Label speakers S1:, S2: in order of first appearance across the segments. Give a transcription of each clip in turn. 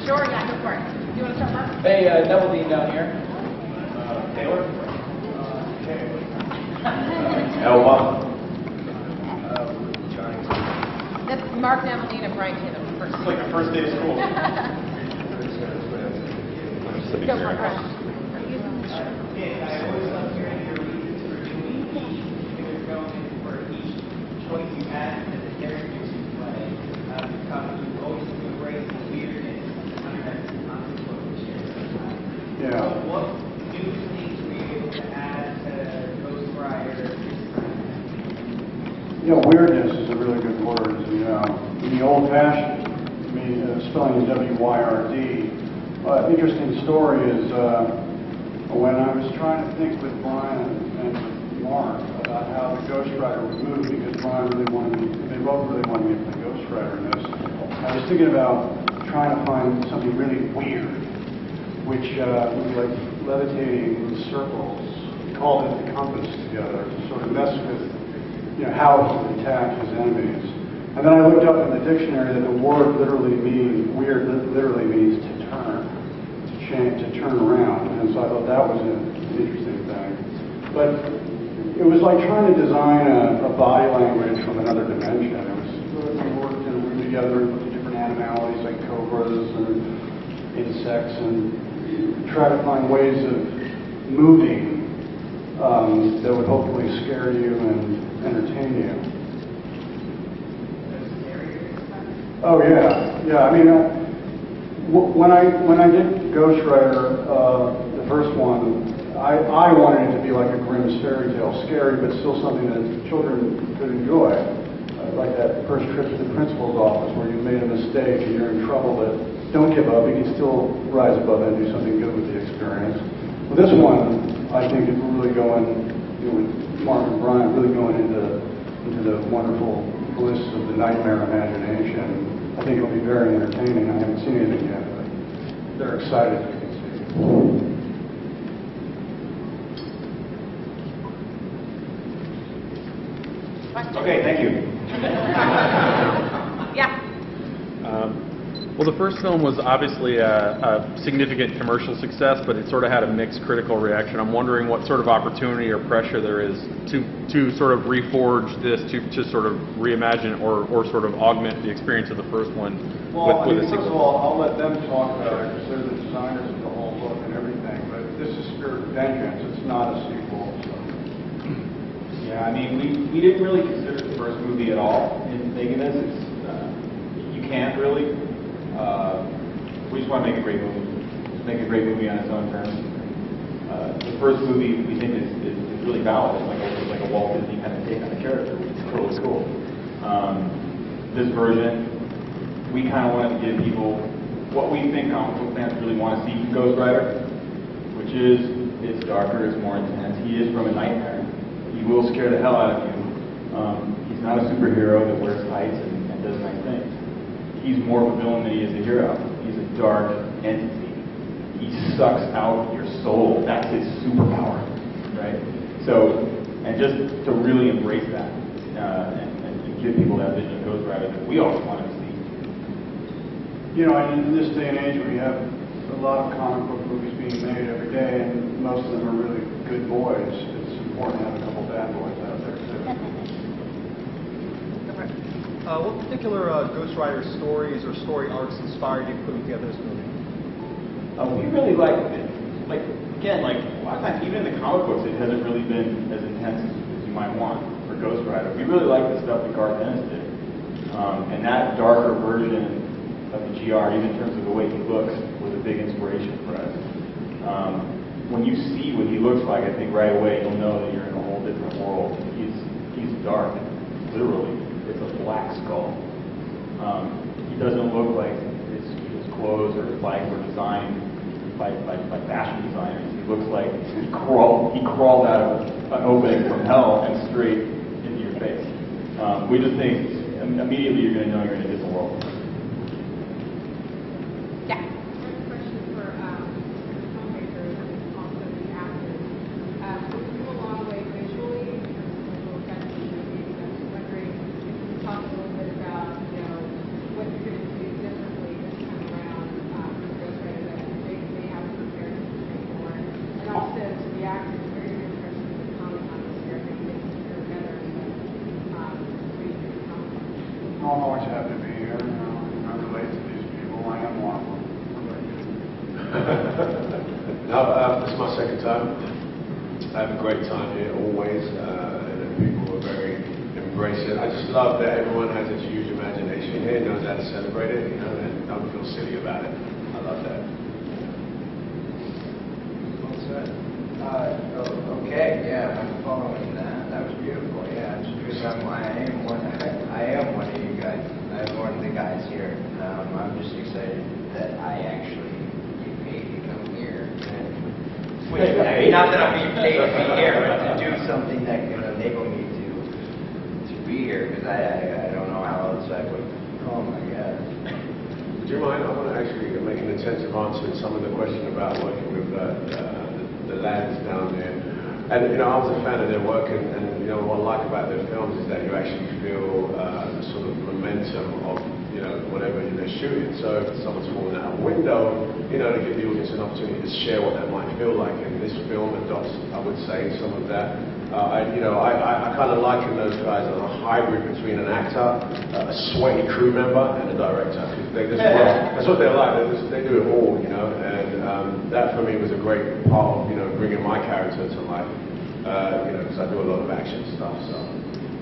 S1: Sure, yeah, go for it. You want to start, Mark?
S2: Hey, Neville Dean down here. Taylor? Elba. Johnny.
S1: That's Mark Navalina and Brian Taylor first.
S2: It's like the first day of school.
S1: Go for it, Brian.
S3: I always love hearing your reasons for doing each. Figure going for each choice you had and the characters you play. Because you always embrace the weirdness and that's what we share.
S4: Yeah.
S3: So what new things were you able to add to Ghostwriter this time?
S4: You know, weirdness is a really good word, as you know. In the old-fashioned, spelling is W-Y-R-D. Interesting story is when I was trying to think with Brian and Mark about how the ghostwriter would move, because Brian really wanted me, they both really wanted me to play ghostwriter in this. I was thinking about trying to find something really weird, which would be like levitating in circles. We called it the compass together to sort of mess with, how he would attack his enemies. And then I looked up in the dictionary that the word weird literally means to turn, to turn around. And so I thought that was an interesting thing. But it was like trying to design a body language from another dimension. We worked together and looked at different animalities like cobras and insects and try to find ways of moving that would hopefully scare you and entertain you. Oh yeah. When I did Ghostwriter, the first one, I wanted it to be like a Grimm's fairy tale, scary but still something that children could enjoy. Like that first trip to the principal's office where you made a mistake and you're in trouble, but don't give up. You can still rise above it and do something good with the experience. Well, this one, I think, is really going, with Mark and Brian, really going into the wonderful bliss of the nightmare imagination. I think it'll be very entertaining. I haven't seen anything yet, but they're excited. You can see.
S2: Okay, thank you.
S1: Yeah.
S5: Well, the first film was obviously a significant commercial success, but it sort of had a mixed critical reaction. I'm wondering what sort of opportunity or pressure there is to sort of reforge this, to sort of reimagine or sort of augment the experience of the first one with a
S4: First
S5: sequel.
S4: of all, I'll let them talk about it because they're the designers of the whole book and everything, but this is Spirit of Vengeance. It's not a sequel. So.
S2: Yeah, we didn't really consider the first movie at all in making this. You can't really. We just want to make a great movie. Just make a great movie on its own terms. The first movie we think is really valid. It's like a Walt Disney kind of take on the character, which is totally cool. This version, we kind of wanted to give people what we think comic book fans really want to see from Ghostwriter, which is it's darker, it's more intense. He is from a nightmare. He will scare the hell out of you. He's not a superhero that wears tights and does nice things. He's more of a villain than he is a hero. He's a dark entity. He sucks out your soul. That's his superpower, right? So, and just to really embrace that and to give people that vision of Ghostwriter that we always wanted to see.
S4: In this day and age, we have a lot of comic book movies being made every day, and most of them are really good boys. It's important to have a couple bad boys out there, too.
S6: What particular Ghostwriter stories or story arcs inspired you putting together this movie?
S2: We really like it. A lot of times, even in the comic books, it hasn't really been as intense as you might want for Ghostwriter. We really like the stuff that Garth Ennis did. And that darker version of the GR, even in terms of the way he looks, was a big inspiration for us. When you see what he looks like, I think right away you'll know that you're in a whole different world. He's dark, literally. It's a black skull. He doesn't look like his clothes or his bike were designed by fashion designers. He looks like he crawled out of an opening from hell and straight into your face. We just think immediately you're going to know you're in a different world.
S1: Yeah.
S7: Question for filmmakers and also the actors. We've come a long way visually in terms of visual effects and maybe I was wondering if you could talk a little bit about, what you're going to do differently this time around
S8: No, this is my second time. I have a great time here, always, and the people are very embracive. I just love that everyone has a huge imagination here, knows how to celebrate it, you know, and don't feel silly about it. I love that.
S3: Well said. Okay, yeah, I'm following that. That was beautiful. Yeah, it's true. I am one of you guys. I'm one of the guys here. I'm just excited that I actually get paid to come here. Which, I mean, not that I'm being paid to be here, but to do something that can enable me to be here, because I don't know how else I would. Oh my God.
S8: Do you mind? I want to actually make an intensive answer in some of the question about working with the lads down there. And, you know, I was a fan of their work, and you know, what I like about their films is that you actually feel the sort of momentum of, you know, whatever they're shooting. So if someone's falling out a window, you know, to give the audience an opportunity to share what that might feel like. And this film adopts, I would say, some of that. I kind of liken those guys as a hybrid between an actor, a sweaty crew member, and a director. That's what they're like. They do it all, you know. And that for me was a great part of, you know, bringing my character to life. You know, because I do a lot of action stuff. So.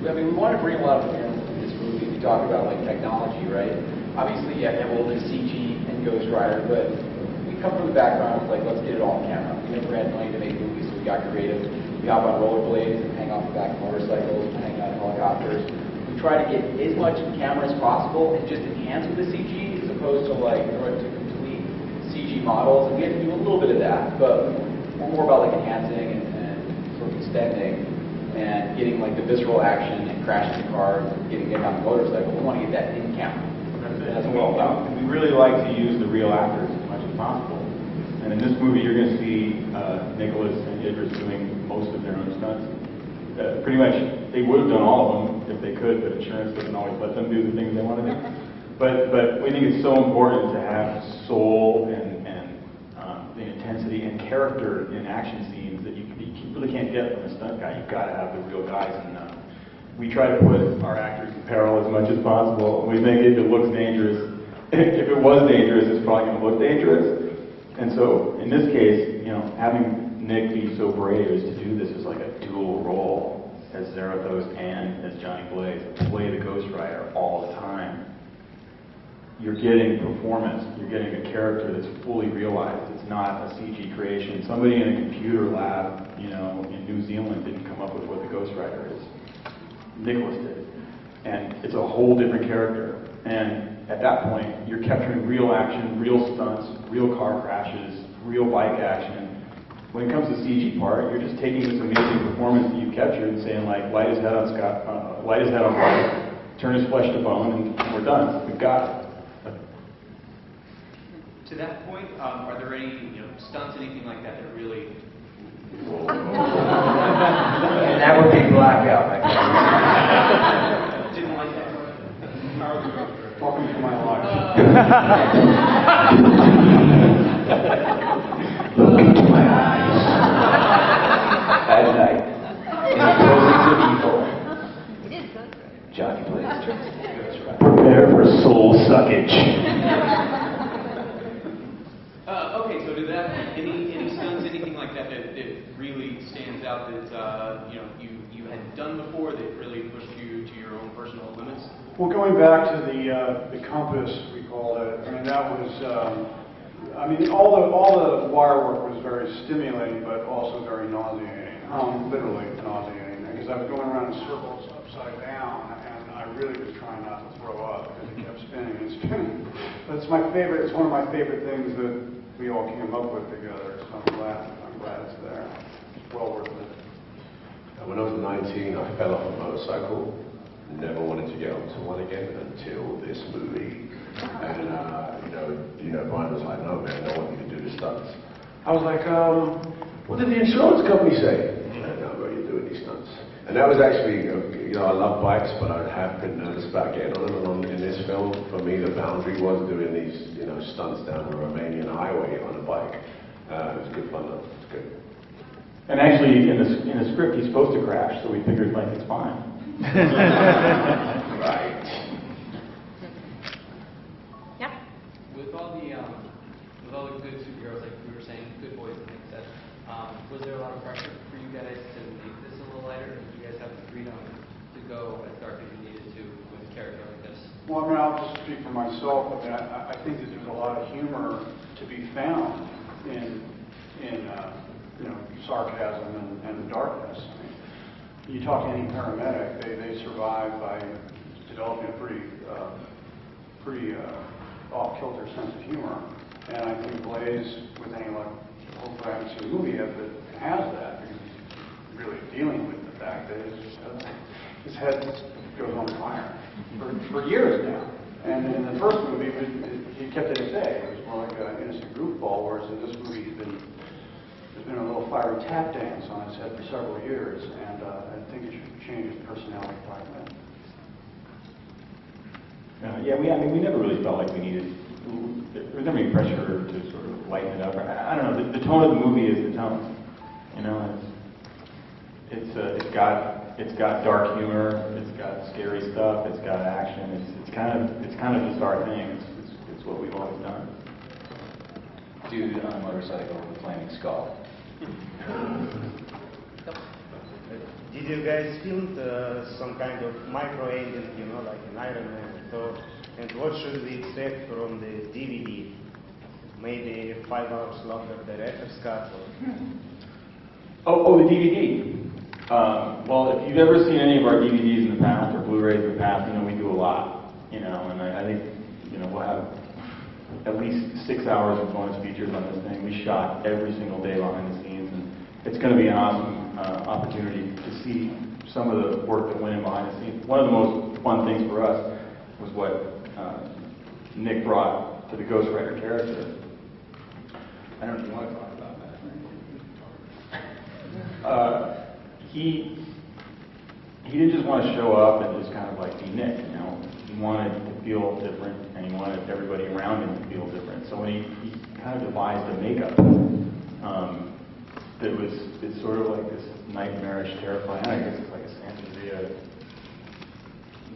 S9: I mean, we want to bring a lot of fans to this movie. We talk about like technology, right? Obviously, yeah, Neville is CG and Ghost Rider, but we come from the background of like, let's get it all on camera. We never had money to make movies, so we got creative. We hop on rollerblades and hang off the back of motorcycles and hang out in helicopters. We try to get as much camera as possible and just enhance with the CG as opposed to like to complete CG models. And we have to do a little bit of that, but we're more about like enhancing and sort of extending and getting like the visceral action and crashing the car and getting hit on the motorcycle. We want to get that in camera. That's what we're all about.
S2: We really like to use the real actors as much as possible. And in this movie, you're going to see Nicholas and Idris doing most of their own stunts. Pretty much, they would have done all of them if they could, but insurance doesn't always let them do the things they want to do. But we think it's so important to have soul and the intensity and character in action scenes that you really can't get from a stunt guy. You've got to have the real guys. And we try to put our actors in peril as much as possible. We think if it looks dangerous, if it was dangerous, it's probably going to look dangerous. And so, in this case, you know, having Nick be so brave as to do this is like a dual role as Zarathos and as Johnny Blaze. Play the Ghost Rider all the time. You're getting performance. You're getting a character that's fully realized. It's not a CG creation. Somebody in a computer lab, you know, in New Zealand didn't come up with what the Ghost Rider is. Nicholas did. And it's a whole different character. And at that point, you're capturing real action, real stunts, real car crashes, real bike action. When it comes to the CG part, you're just taking this amazing performance that you've captured and saying, like, light his head on Scott, turn his flesh to bone, and we're done. We've got it.
S10: To that point, are there any stunts, anything like that that really?
S3: And that would be blackout.
S10: Didn't like that.
S4: Welcome to my life.
S3: Look into my eyes. At night, in the presence of evil, Johnny Blaze turns into the Ghost Rider.
S8: Prepare for soul suckage.
S10: Okay, so to that, any stunts, anything like that that really stands out that you had done before that really pushed you to your own personal limits?
S4: Well, going back to the compass, we called it. I mean, that was. All the wire work was very stimulating, but also very nauseating. Literally nauseating, because I was going around in circles upside down, and I really was trying not to throw up because it kept spinning and spinning. But it's my favorite. It's one of my favorite things that we all came up with together. So I'm glad it's there. It's well worth it.
S8: When I was 19, I fell off a motorcycle. Never wanted to get onto one again until this movie. And Brian was like, "No, man, I want you to do the stunts." I was like, "What did the insurance company say?" "No, bro, you're doing these stunts." And that was actually, I love bikes, but I have been nervous about getting on and on in this film. For me, the boundary was doing these, stunts down the Romanian highway on a bike. It was good fun, though. It was good.
S2: And actually, in the script, he's supposed to crash, so we figured, like, it's fine.
S8: Right.
S1: Yeah.
S10: With all the all the good superheroes, like we were saying, good boys and things like that, was there a lot of pressure for you guys to make this a little lighter? Did you guys have the freedom to go as dark as you needed to with a character like this?
S4: Well, I mean, I'll just speak for myself. I mean, I think that there's a lot of humor to be found in you know, sarcasm and darkness. I mean, you talk to any paramedic, they survive by developing a pretty off-kilter sense of humor. And I think Blaze, with any luck, hopefully I haven't seen a movie yet that has that, because he's really dealing with the fact that his head goes on fire for years now. And in the first movie, he kept it at bay. It was more like an innocent goofball, whereas in this movie, there's been a little fiery tap dance on his head for several years, and I think it should change his personality quite a bit.
S2: Yeah, we never really felt like we needed, there was never any pressure to sort of lighten it up. I don't know, the tone of the movie is the tone. You know, it's got dark humor, it's got scary stuff, it's got action, it's kind of just our thing, it's what we've always done.
S9: Dude on a motorcycle with a flaming skull.
S11: Did you guys film some kind of micro-ending, you know, like an Iron Man? So, and what should we expect from the DVD? Maybe 5 hours longer director's cut?
S2: Oh, the DVD. Well, if you've ever seen any of our DVDs in the past or Blu-rays in the past, you know we do a lot. You know, and I think we'll have at least 6 hours of bonus features on this thing. We shot every single day behind the scenes, and it's going to be an awesome opportunity to see some of the work that went in behind the scenes. One of the most fun things for us was what Nick brought to the ghostwriter character. I don't know if you want to talk about that. He didn't just want to show up and just kind of like be Nick, you know. He wanted to feel different, and he wanted everybody around him to feel different. So when he kind of devised a makeup, it's sort of like this nightmarish, terrifying. I guess it's like a Santeria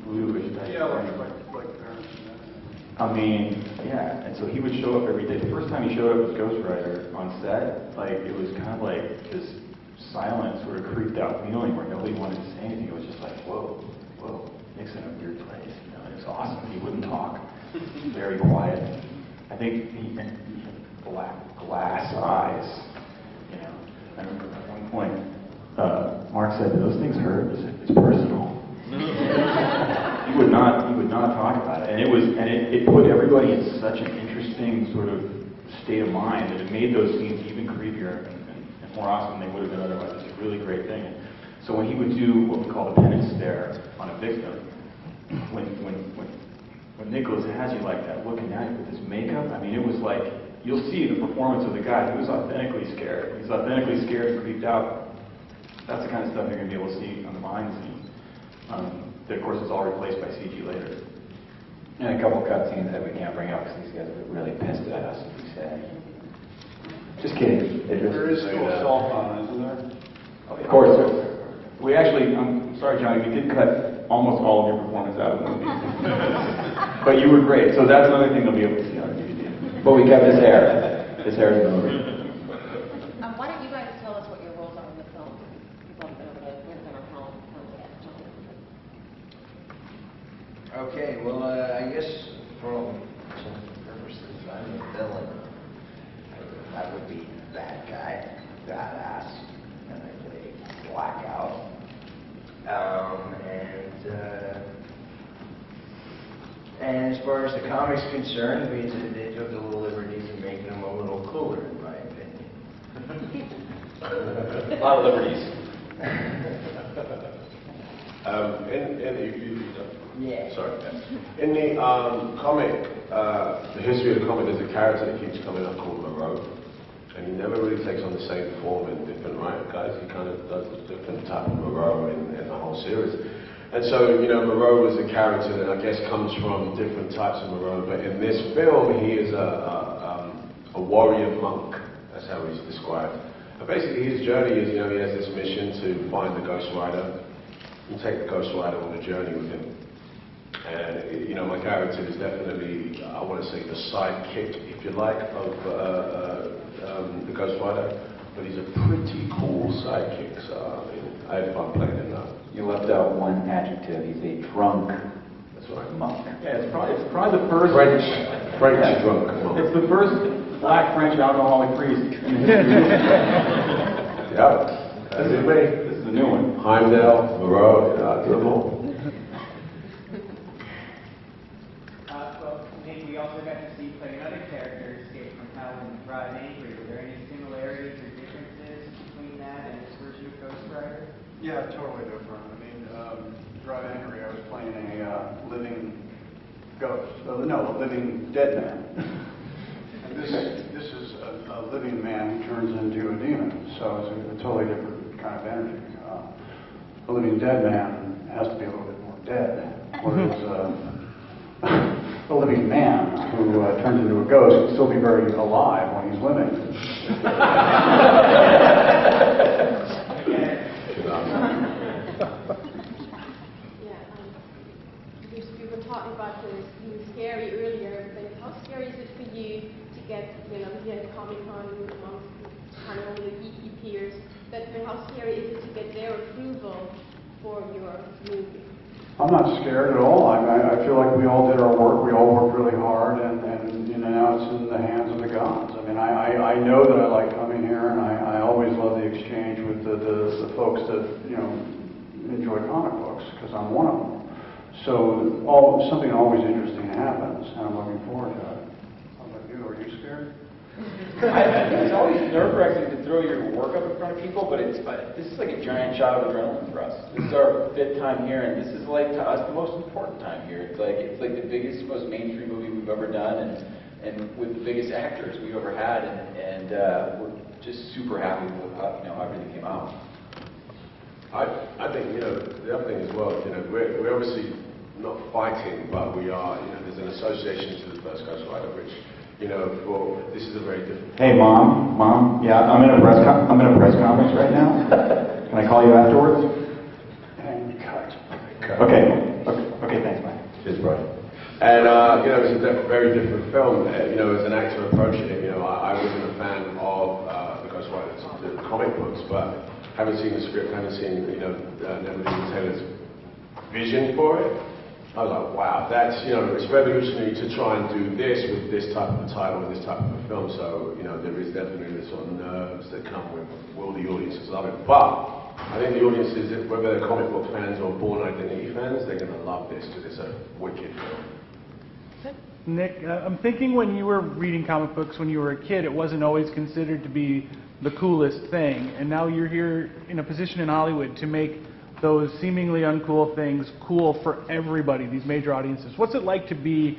S2: bluish type.
S4: Yeah, like parents.
S2: I mean, yeah. And so he would show up every day. The first time he showed up as ghostwriter on set, like it was kind of like this silent, sort of creeped out feeling where nobody wanted to say anything. It was just like, whoa, Nick's in a weird place. You know, and it was awesome. He wouldn't talk. Very quiet. I think he had black glass eyes. You know, I remember at one point, Mark said, "Do those things hurt?" I said, "It's personal." He would not talk about it, and it put everybody in such an interesting sort of state of mind that it made those scenes even creepier and more awesome than they would have been otherwise. It's a really great thing. And so when he would do what we call the penance stare on a victim, when Nicholas has you like that, looking at you with his makeup, I mean, it was like, you'll see the performance of the guy. He was authentically scared. He's authentically scared and freaked out. That's the kind of stuff you're going to be able to see on the behind the scenes. That, of course, is all replaced by CG later.
S9: And a couple cutscenes that we can't bring up because these guys are really pissed at us. Just kidding.
S4: There is still a cell phone, isn't there?
S2: Of course. We actually, I'm sorry, Johnny, we did cut almost all of your performance out of the movie. But you were great, so that's another thing they'll be able to see on DVD.
S9: But we kept his hair. His hair is in the movie.
S1: Why don't you guys tell us what your roles are in the film? People have been able to win our film.
S12: Okay, well, I guess for all purposes, I'm the villain. I would be that guy, badass, and I play Blackout. And as far as the comic's concerned, they took the little liberties of making them a little cooler, in my opinion.
S9: A lot of liberties.
S12: Yeah.
S8: Sorry. In the comic, the history of the comic, there's a character that keeps coming up called Moreau, and he never really takes on the same form in different guys. He kind of does a different type of Moreau in the whole series. And so, you know, Moreau is a character that I guess comes from different types of Moreau, but in this film, he is a warrior monk. That's how he's described. But basically, his journey is, you know, he has this mission to find the Ghost Rider and take the Ghost Rider on a journey with him. And, you know, my character is definitely, I want to say, the sidekick, if you like, of the Ghost Rider. But he's a pretty cool sidekick, so I mean, I had fun playing him now.
S9: You left out one adjective. He's a drunk
S8: That's right.
S9: monk.
S2: Yeah, it's probably the first
S8: French drunk monk.
S2: It's the first black French alcoholic priest in the history.
S8: Yeah, that's it, mate.
S2: This is a new one.
S8: Heimdall, Moreau, do them all.
S3: Well, Nick, we also got to see you play another character, Escape from Hell and Drive Angry. Were there any similarities or differences between that and this version of Ghost Rider?
S4: Yeah, totally different. I mean, Drive Angry, I was playing a living ghost. No, a living dead man. And this is a living man who turns into a demon. So it's a totally different kind of energy. A living dead man has to be a little bit more dead, whereas a living man who turns into a ghost can still be very alive when he's living.
S7: We were talking about this being scary earlier, but how scary is it for you to get, here at Comic-Con amongst kind of the geeky peers, but how scary is it to get their approval for your movie?
S4: I'm not scared at all. I feel like we all did our work. We all worked really hard, and now it's in the hands of the gods. I mean, I know that I like coming here, and I always love the exchange with the folks that enjoy comic books, because I'm one of them. So something always interesting happens, and I'm looking forward to it. How about you? Are you scared?
S9: It's always nerve-wracking to throw your work up in front of people, but this is like a giant shot of adrenaline for us. This is our 5th time here, and this is like to us the most important time here. It's like the biggest, most mainstream movie we've ever done, and with the biggest actors we've ever had, and we're just super happy with how everything came out.
S8: I think, the other thing as well, we're obviously not fighting, but we are, there's an association to the first Ghost Rider, which, this is a very different...
S13: Hey, Mom, yeah, I'm in a press conference right now. Can I call you afterwards?
S4: And cut.
S13: Okay, thanks, bye.
S8: Cheers, bro. And, it's a very different film. As an actor approaching it, I wasn't a fan of the Ghost Riders, the comic books, but having seen the script, having seen, Never Leaving Taylor's vision for it, I was like, wow, that's, it's revolutionary to try and do this with this type of a title and this type of a film. So, there is definitely the sort of nerves that come with, will the audiences love it? But I think the audiences, whether they're comic book fans or Born Identity fans, they're going to love this because it's a wicked film.
S14: Nick, I'm thinking when you were reading comic books when you were a kid, it wasn't always considered to be the coolest thing, and now you're here in a position in Hollywood to make those seemingly uncool things cool for everybody, these major audiences. What's it like to be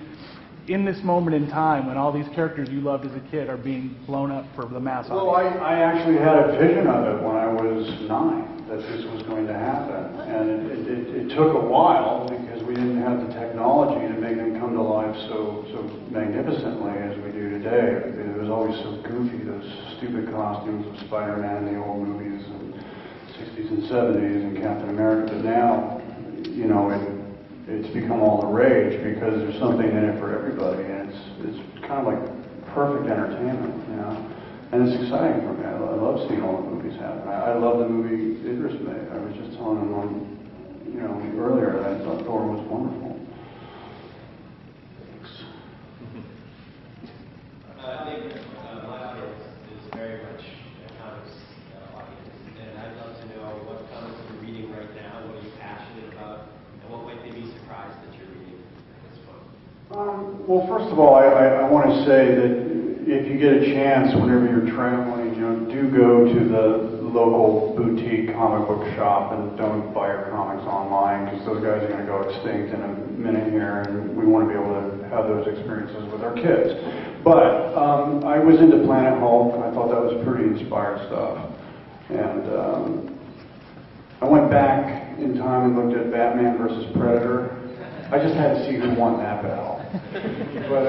S14: in this moment in time when all these characters you loved as a kid are being blown up for the mass audience?
S4: Well, I actually had a vision of it when I was 9, that this was going to happen. And it took a while because we didn't have the technology to make them come to life so magnificently as we do today. It was always so goofy, those stupid costumes of Spider-Man in the old movies and 60s and 70s and Captain America. But now, it's become all the rage because there's something in it for everybody, and it's kind of like perfect entertainment, and it's exciting for me. I love seeing all the movies happen. I love the movie Idris made. I was just telling him earlier that I thought Thor was wonderful.
S15: I think my audience is very much a comics audience, and I'd love to know what comics you're reading right now, what are you passionate about, and what might they be surprised that you're reading at this point?
S4: Well, first of all, I want to say that if you get a chance, whenever you're traveling, do go to the local boutique comic book shop and don't buy your comics online, because those guys are going to go extinct in a minute here, and we want to be able to have those experiences with our kids. But I was into Planet Hulk. I thought that was pretty inspired stuff. And I went back in time and looked at Batman versus Predator. I just had to see who won that battle. But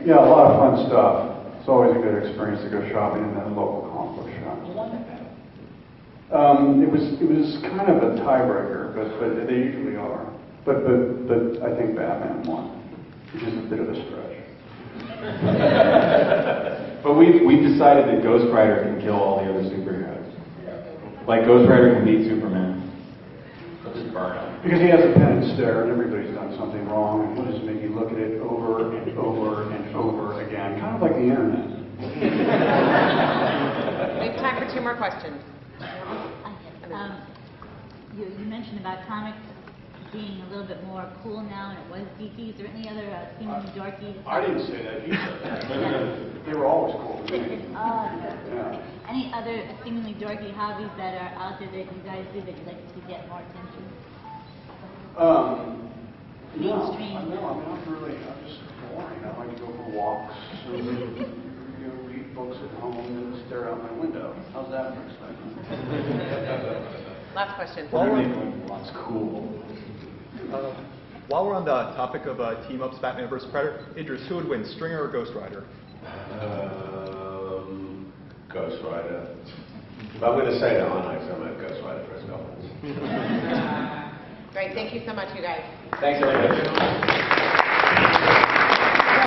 S4: yeah, a lot of fun stuff. It's always a good experience to go shopping in that local comic book shop.
S9: Who won that battle?
S4: It was kind of a tiebreaker, but they usually are. But I think Batman won, which is a bit of a stretch.
S2: But we've decided that Ghost Rider can kill all the other superheroes. Like Ghost Rider can beat Superman. He'll just burn him.
S4: Because he has a pen and stare, and everybody's done something wrong, and he'll just make you look at it over and over and over again, kind of like the internet.
S1: We have time for 2 more questions.
S16: You mentioned about comics being a little bit more cool now, and it was DC. Is there any other seemingly dorky?
S4: I didn't say that. You said that. They were always cool to me. Yeah.
S16: Any other seemingly dorky hobbies that are out there that you guys do that you'd like to get more attention? Mainstream.
S4: I'm just boring. I like to go for walks, read books at home, and stare out my window. How's that for excitement?
S1: Last question.
S2: What's cool?
S6: While we're on the topic of team-ups, Batman vs. Predator, Idris, who would win, Stringer or Ghost Rider?
S8: Ghost Rider. But I'm going to say that, aren't I? Because I'm at Ghost Rider press conference.
S1: Great. Thank you so much, you guys.
S2: Thanks, everybody.